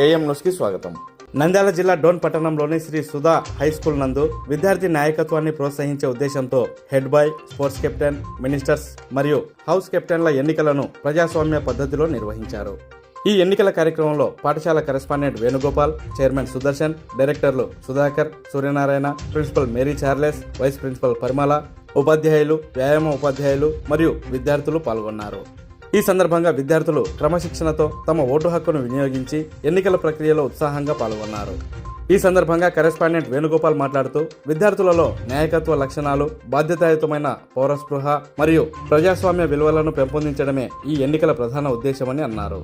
AM న్యూస్కి స్వాగతం. నంద్యాల జిల్లా డోన్ పట్టణంలోని శ్రీ సుధా హై స్కూల్ నందు విద్యార్థి నాయకత్వాన్ని ప్రోత్సహించే ఉద్దేశంతో head bye, sports captain, ministers మరియు హౌస్ కెప్టెన్ల ఎన్నికలను ప్రజాస్వామ్య పద్ధతిలో నిర్వహించారు. ఈ ఎన్నికల కార్యక్రమంలో పాఠశాల కరెస్పాండెంట్ వేణుగోపాల్, చైర్మన్ సుదర్శన్, డైరెక్టర్లు Sudhakar, Suryanarayana, principal Mary Charles, vice principal Parimala, ఉపాధ్యాయులు, వ్యాయామ ఉపాధ్యాయులు మరియు విద్యార్థులు పాల్గొన్నారు. ఈ సందర్భంగా విద్యార్థులు క్రమశిక్షణతో తమ ఓటు హక్కును వినియోగించి ఎన్నికల ప్రక్రియలో ఉత్సాహంగా పాల్గొన్నారు. ఈ సందర్భంగా కరెస్పాండెంట్ వేణుగోపాల్ మాట్లాడుతూ విద్యార్థులలో నాయకత్వ లక్షణాలు, బాధ్యతాయుతమైన పౌరస్పృహ మరియు ప్రజాస్వామ్య విలువలను పెంపొందించడమే ఈ ఎన్నికల ప్రధాన ఉద్దేశమని అన్నారు.